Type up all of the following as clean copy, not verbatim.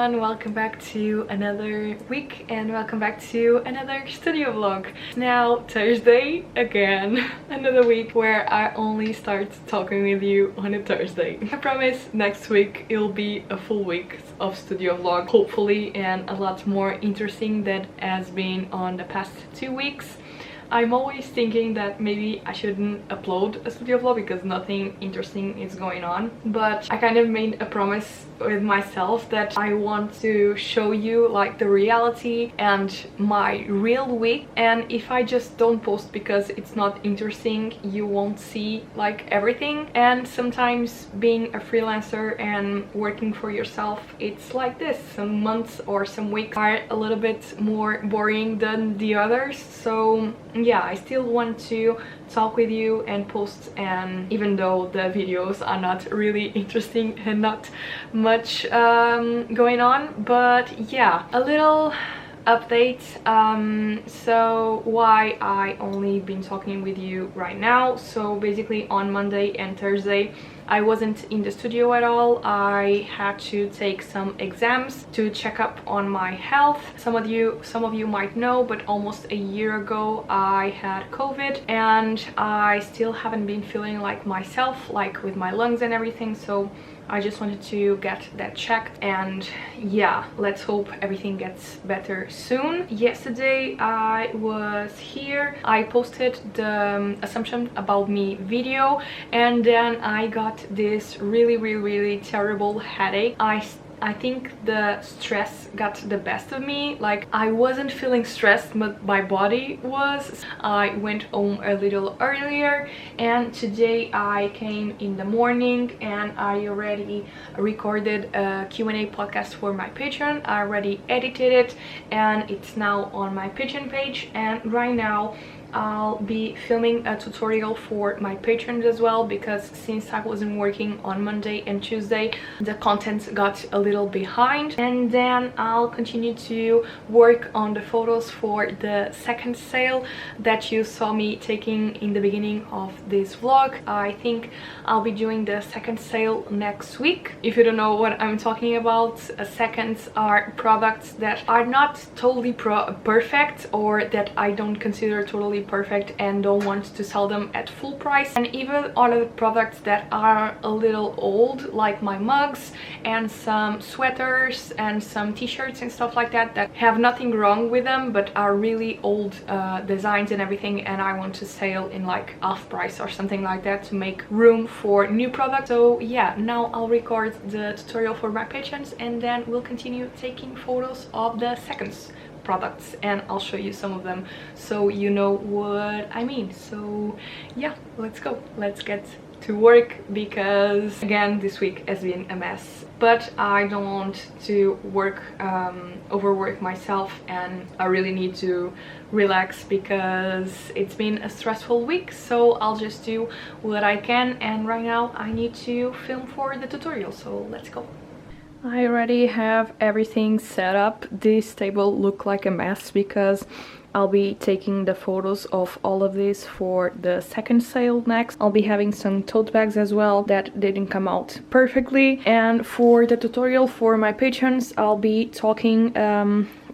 everyone, welcome back to another week and welcome back to another studio vlog. Now Thursday again, another week where I only start talking with you on a Thursday. I promise next week it'll be a full week of studio vlog, hopefully, and a lot more interesting than has been on the past 2 weeks. I'm always thinking that maybe I shouldn't upload a studio vlog because nothing interesting is going on, but I kind of made a promise with myself that I want to show you like the reality and my real week, and if I just don't post because it's not interesting, you won't see like everything. And sometimes being a freelancer and working for yourself, it's like this. Some months or some weeks are a little bit more boring than the others, so yeah, I still want to talk with you and post, and even though the videos are not really interesting and not much going on, but yeah, a little update. So why I only been talking with you right now. So basically on Monday and Thursday I wasn't in the studio at all. I had to take some exams to check up on my health. Some of you might know, but almost a year ago I had COVID and I still haven't been feeling like myself, like with my lungs and everything, so I just wanted to get that checked, and yeah, let's hope everything gets better soon. Yesterday I was here, I posted the assumption about me video, and then I got this really terrible headache. I think the stress got the best of me. Like, I wasn't feeling stressed, but my body was. I went home a little earlier, and today I came in the morning and I already recorded a Q&A podcast for my Patreon. I already edited it and it's now on my Patreon page, and right now I'll be filming a tutorial for my patrons as well, because since I wasn't working on Monday and Tuesday, the content got a little behind. And then I'll continue to work on the photos for the second sale that you saw me taking in the beginning of this vlog. I think I'll be doing the second sale next week. If you don't know what I'm talking about, seconds are products that are not totally perfect, or that I don't consider totally perfect and don't want to sell them at full price, and even other products that are a little old, like my mugs and some sweaters and some t-shirts and stuff like that, that have nothing wrong with them but are really old designs and everything, and I want to sell in like half price or something like that to make room for new products. So yeah, now I'll record the tutorial for my patrons and then we'll continue taking photos of the seconds products, and I'll show you some of them so you know what I mean. So yeah, let's go, let's get to work, because again this week has been a mess, but I don't want to overwork myself, and I really need to relax because it's been a stressful week. So I'll just do what I can, and right now I need to film for the tutorial, so let's go. I already have everything set up. This table looked like a mess because I'll be taking the photos of all of this for the second sale next. I'll be having some tote bags as well that didn't come out perfectly. And for the tutorial for my patrons, I'll be talking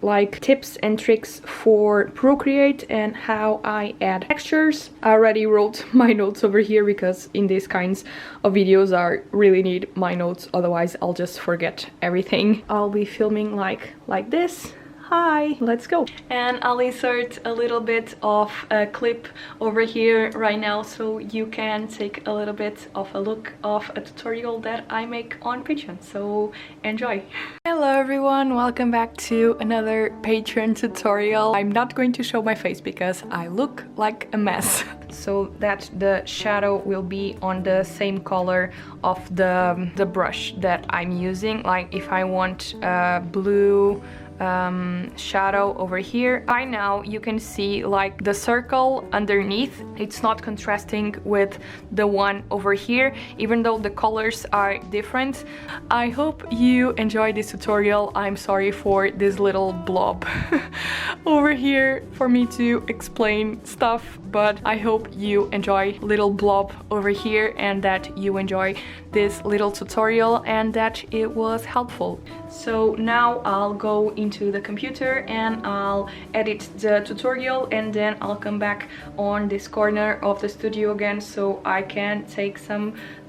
like tips and tricks for Procreate and how I add textures. I already wrote my notes over here because in these kinds of videos I really need my notes, otherwise I'll just forget everything. I'll be filming like this. Hi, let's go. And I'll insert a little bit of a clip over here right now so you can take a little bit of a look of a tutorial that I make on Patreon, so enjoy. Hello everyone, welcome back to another Patreon tutorial. I'm not going to show my face because I look like a mess, so that the shadow will be on the same color of the brush that I'm using. Like if I want blue shadow over here, by now you can see like the circle underneath, it's not contrasting with the one over here, even though the colors are different. I hope you enjoy this tutorial. I'm sorry for this little blob over here for me to explain stuff, but I hope you enjoy little blob over here and that you enjoy this little tutorial and that it was helpful. So now I'll go into the computer and I'll edit the tutorial, and then I'll come back on this corner of the studio again so I can take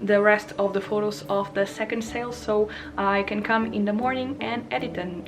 the rest of the photos of the second sale, so I can come in the morning and edit them.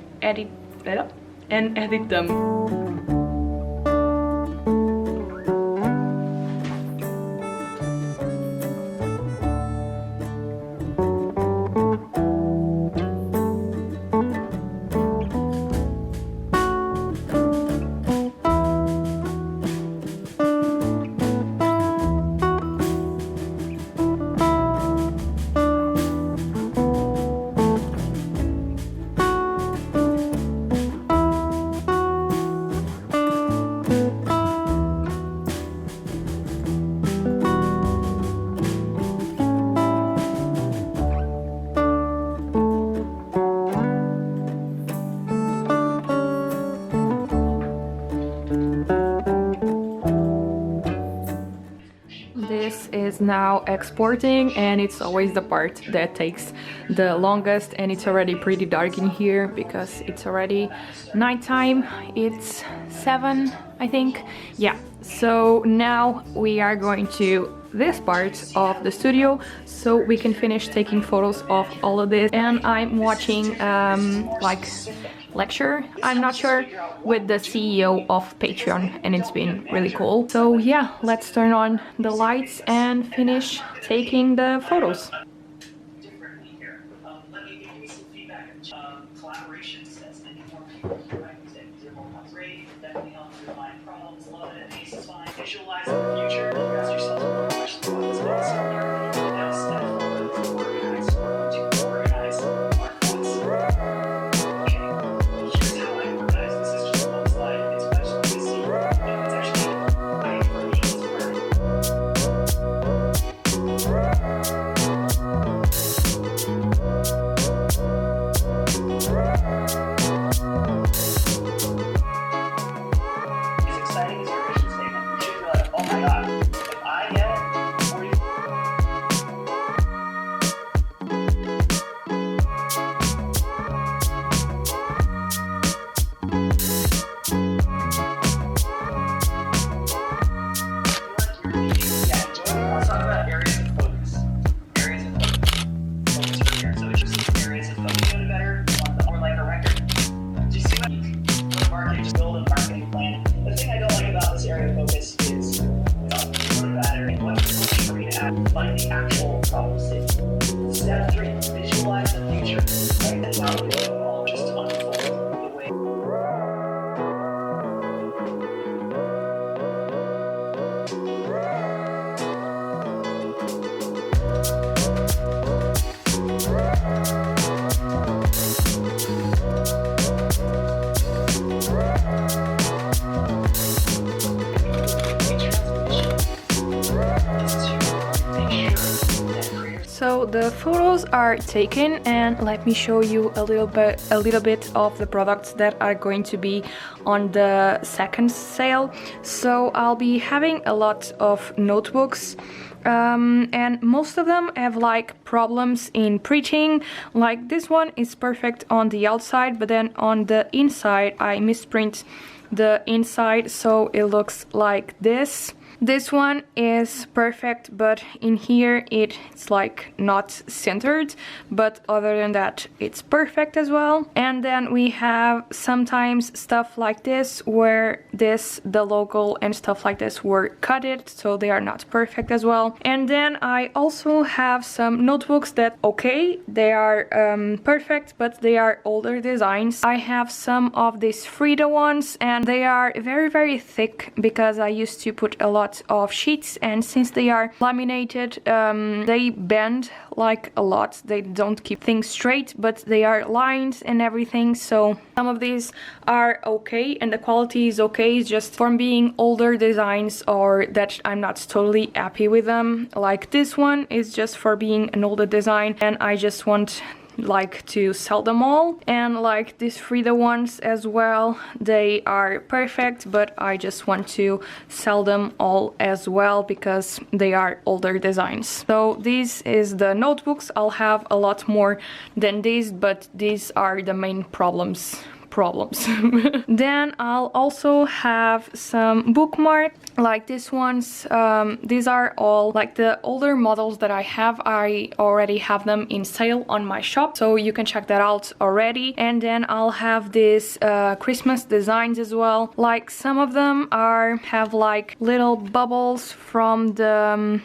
This is now exporting, and it's always the part that takes the longest, and it's already pretty dark in here because it's already nighttime. It's 7, I think. Yeah, so now we are going to this part of the studio so we can finish taking photos of all of this. And I'm watching like lecture, I'm not sure, with the CEO of Patreon, and it's been really cool. So yeah, let's turn on the lights and finish taking the photos. Visualize the future and ask yourself more questions about this concept. Now step forward to organize our thoughts. Okay, here's how I organize. This is just one slide. It's much easier to see. It's actually right for me. It's as exciting as your vision statement. You should be like, oh my god, if I get 40. Yeah, let's talk about areas of focus. Areas of focus. Focus for here. So it's just areas of focus. Doing better, or like a record. Do you see what marketing? Just build a marketing plan. The thing I don't like about this area of focus is that area. What's for me to add? Find the actual problem statement. Step 3, visualize the future. Write that down. It will all just unfold the way. So the photos are taken, and let me show you a little bit of the products that are going to be on the second sale. So I'll be having a lot of notebooks, and most of them have like problems in printing. Like this one is perfect on the outside, but then on the inside I misprint the inside, so it looks like this. This one is perfect, but in here it's like not centered, but other than that it's perfect as well. And then we have sometimes stuff like this where the logo and stuff like this were cutted, so they are not perfect as well. And then I also have some notebooks that, okay, they are perfect, but they are older designs. I have some of these Frida ones, and they are very thick because I used to put a lot of sheets, and since they are laminated, they bend like a lot. They don't keep things straight, but they are lined and everything. So some of these are okay and the quality is okay. It's just from being older designs or that I'm not totally happy with them. Like this one is just for being an older design, and I just want like to sell them all. And like these Frida ones as well, they are perfect, but I just want to sell them all as well because they are older designs. So this is the notebooks. I'll have a lot more than these, but these are the main problems. Then I'll also have some bookmarks like these ones. These are all like the older models that I have. I already have them in sale on my shop, so you can check that out already. And then I'll have these Christmas designs as well. Like some of them have like little bubbles from the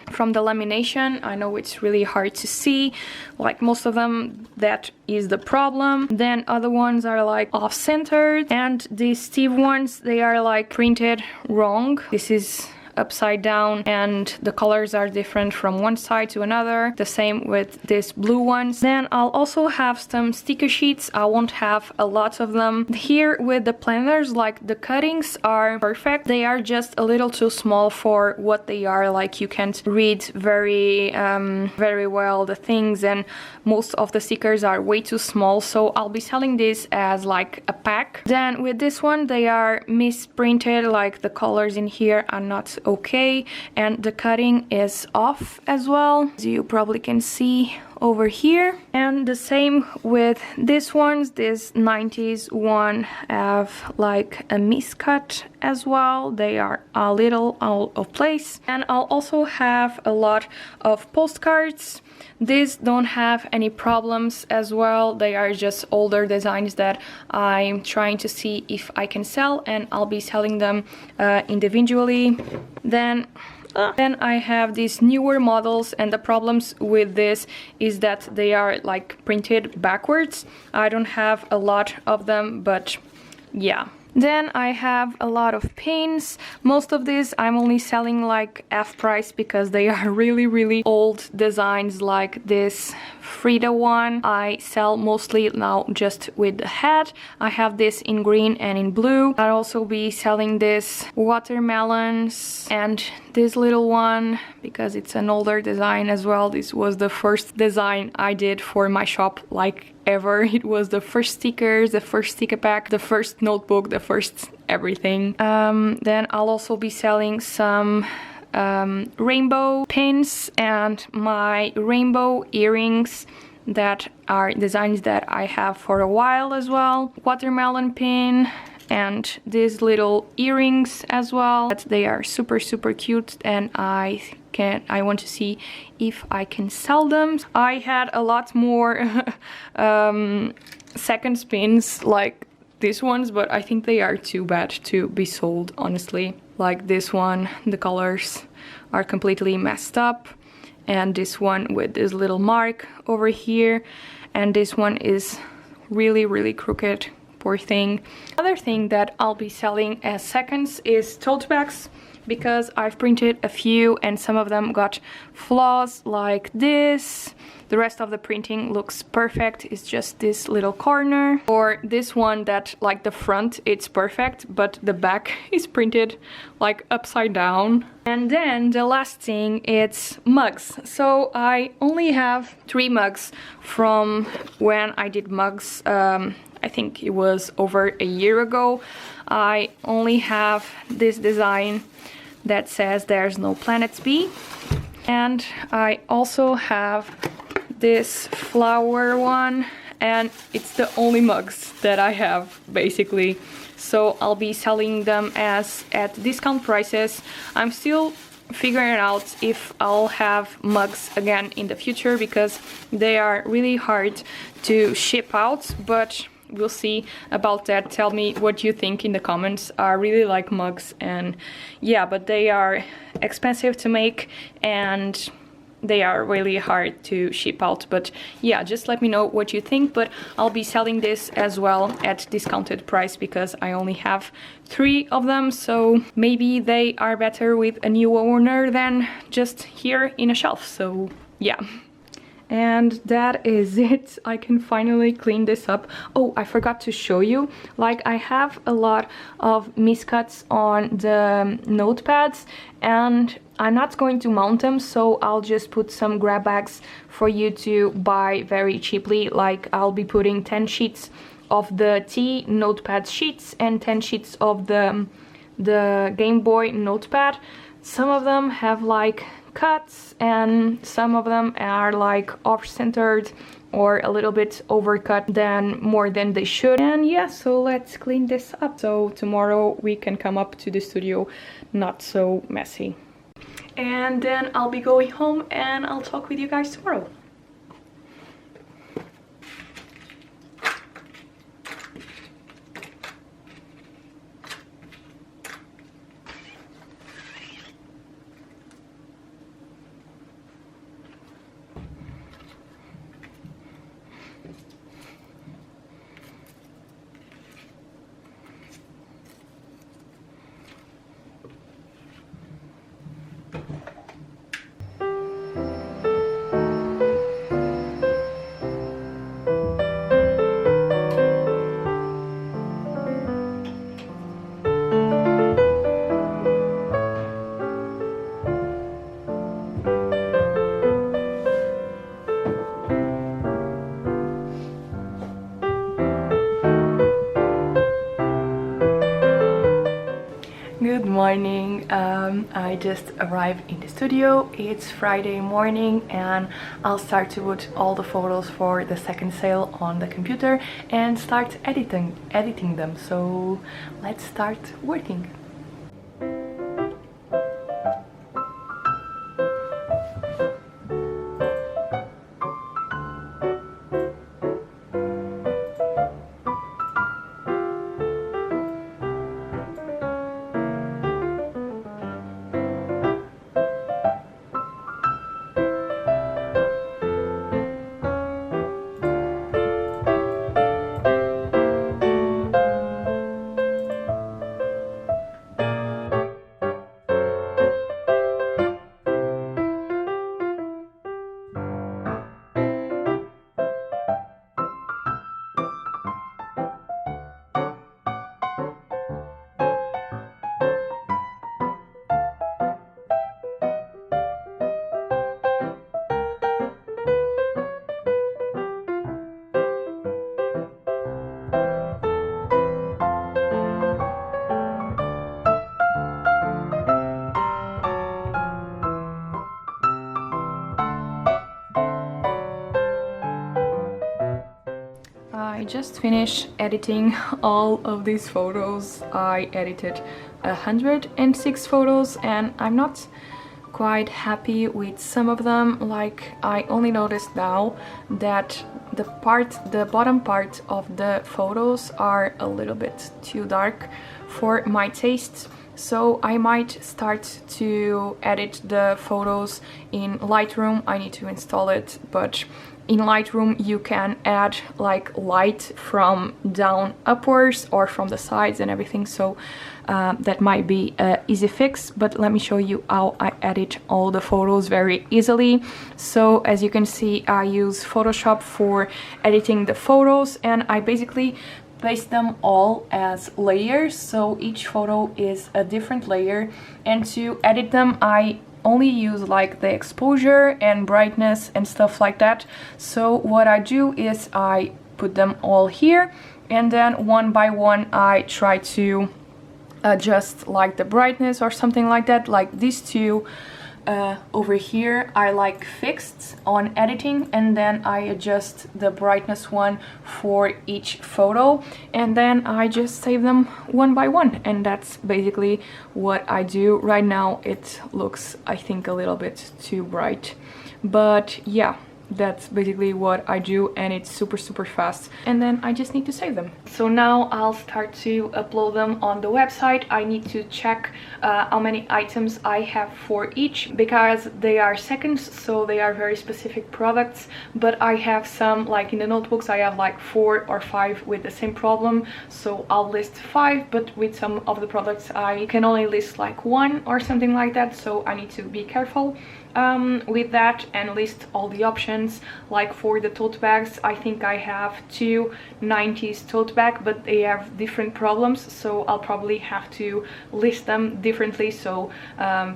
lamination. I know it's really hard to see, like most of them that is the problem. Then other ones are like off-centered, and these Steve ones, they are like printed wrong. This is upside down and the colors are different from one side to another. The same with these blue ones. Then I'll also have some sticker sheets. I won't have a lot of them. Here with the planners, like the cuttings are perfect. They are just a little too small for what they are. Like you can't read very well the things, and most of the stickers are way too small, so I'll be selling this as like a pack. Then with this one, they are misprinted, like the colors in here are not okay, and the cutting is off as well, as you probably can see over here. And the same with these ones. This 90s one have like a miscut as well. They are a little out of place. And I'll also have a lot of postcards. These don't have any problems as well. They are just older designs that I'm trying to see if I can sell, and I'll be selling them individually. Then I have these newer models, and the problems with this is that they are like printed backwards. I don't have a lot of them, but yeah. Then I have a lot of pins. Most of these I'm only selling like half price because they are really old designs, like this Frida one. I sell mostly now just with the head. I have this in green and in blue. I'll also be selling this watermelons and this little one because it's an older design as well. This was the first design I did for my shop, like ever. It was the first stickers, the first sticker pack, the first notebook, the first everything. Then I'll also be selling some rainbow pins and my rainbow earrings that are designs that I have for a while as well. Watermelon pin and these little earrings as well. They are super cute, and I want to see if I can sell them. I had a lot more second spins like these ones, but I think they are too bad to be sold, honestly. Like this one, the colors are completely messed up, and this one with this little mark over here, and this one is really crooked. Poor thing. Another thing that I'll be selling as seconds is tote bags, because I've printed a few and some of them got flaws like this. The rest of the printing looks perfect. It's just this little corner. Or this one that like the front it's perfect, but the back is printed like upside down. And then the last thing, it's mugs. So I only have 3 mugs from when I did mugs. I think it was over a year ago. I only have this design that says there's no planets B, and I also have this flower one, and it's the only mugs that I have basically. So I'll be selling them at discount prices. I'm still figuring out if I'll have mugs again in the future because they are really hard to ship out, but we'll see about that. Tell me what you think in the comments. I really like mugs, and yeah, but they are expensive to make and they are really hard to ship out. But yeah, just let me know what you think. But I'll be selling this as well at discounted price because I only have 3 of them, so maybe they are better with a new owner than just here in a shelf. So yeah. And that is it. I can finally clean this up. Oh, I forgot to show you, like I have a lot of miscuts on the notepads and I'm not going to mount them, so I'll just put some grab bags for you to buy very cheaply. Like I'll be putting 10 sheets of the T notepad sheets and 10 sheets of the Game Boy notepad. Some of them have like cuts and some of them are like off-centered or a little bit overcut more than they should. And yeah, so let's clean this up so tomorrow we can come up to the studio not so messy. And then I'll be going home and I'll talk with you guys tomorrow. Good morning. I just arrived in the studio. It's Friday morning and I'll start to put all the photos for the second sale on the computer and start editing them. So let's start working. I just finished editing all of these photos. I edited 106 photos and I'm not quite happy with some of them. Like I only noticed now that the bottom part of the photos are a little bit too dark for my taste. So I might start to edit the photos in Lightroom. I need to install it, but in Lightroom you can add like light from down upwards or from the sides and everything, so that might be an easy fix. But let me show you how I edit all the photos very easily. So as you can see, I use Photoshop for editing the photos and I basically place them all as layers, so each photo is a different layer, and to edit them I only use like the exposure and brightness and stuff like that. So what I do is I put them all here and then one by one I try to adjust like the brightness or something like that. Like these two over here I like fixed on editing, and then I adjust the brightness one for each photo and then I just save them one by one, and that's basically what I do. Right now it looks, I think, a little bit too bright, but yeah, that's basically what I do and it's super fast, and then I just need to save them. So now I'll start to upload them on the website. I need to check how many items I have for each, because they are seconds, so they are very specific products, but I have some, like in the notebooks I have like 4 or 5 with the same problem, so I'll list 5, but with some of the products I can only list like 1 or something like that, so I need to be careful with that and list all the options options. Like for the tote bags, I think I have two 90s tote bag, but they have different problems, so I'll probably have to list them differently, so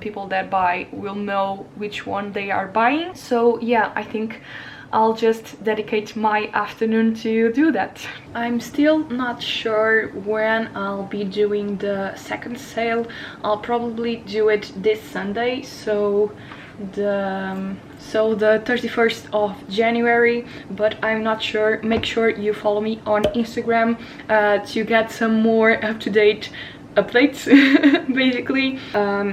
people that buy will know which one they are buying. So yeah, I think I'll just dedicate my afternoon to do that. I'm still not sure when I'll be doing the second sale. I'll probably do it this Sunday, so the 31st of January, but I'm not sure. Make sure you follow me on Instagram to get some more up-to-date updates basically.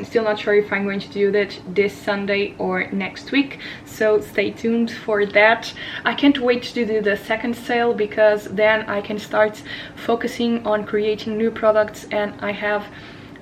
Still not sure if I'm going to do that this Sunday or next week, so stay tuned for that. I can't wait to do the second sale, because then I can start focusing on creating new products, and I have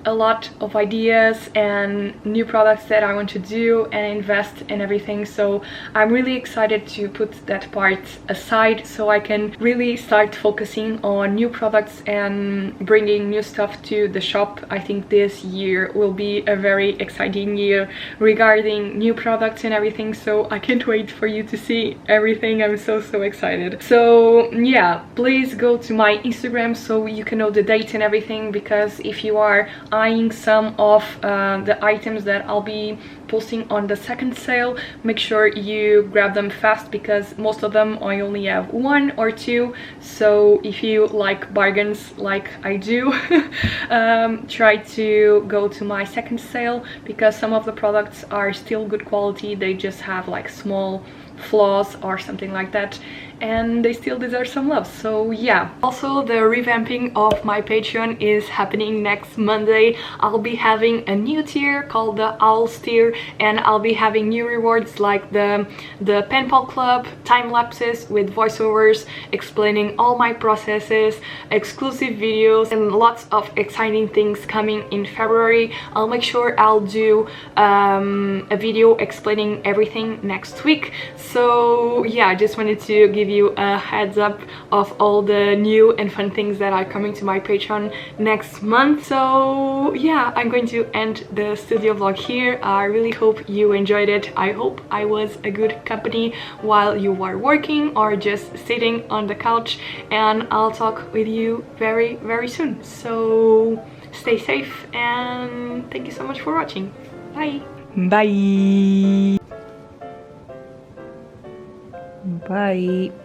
a lot of ideas and new products that I want to do and invest in everything. So I'm really excited to put that part aside so I can really start focusing on new products and bringing new stuff to the shop. I think this year will be a very exciting year regarding new products and everything, so I can't wait for you to see everything. I'm so excited. So yeah, please go to my Instagram so you can know the date and everything, because if you are eyeing some of the items that I'll be posting on the second sale, make sure you grab them fast, because most of them I only have one or two. So if you like bargains like I do, try to go to my second sale, because some of the products are still good quality. They just have like small flaws or something like that, and they still deserve some love. So yeah, also the revamping of my Patreon is happening next Monday. I'll be having a new tier called the Owls tier, and I'll be having new rewards like the pen pal club, time lapses with voiceovers explaining all my processes, exclusive videos, and lots of exciting things coming in February. I'll make sure I'll do a video explaining everything next week. So yeah, I just wanted to give you a heads up of all the new and fun things that are coming to my Patreon next month. So yeah, I'm going to end the studio vlog here. I really hope you enjoyed it. I hope I was a good company while you were working or just sitting on the couch, and I'll talk with you very soon. So stay safe, and thank you so much for watching. Bye. Bye. Bye.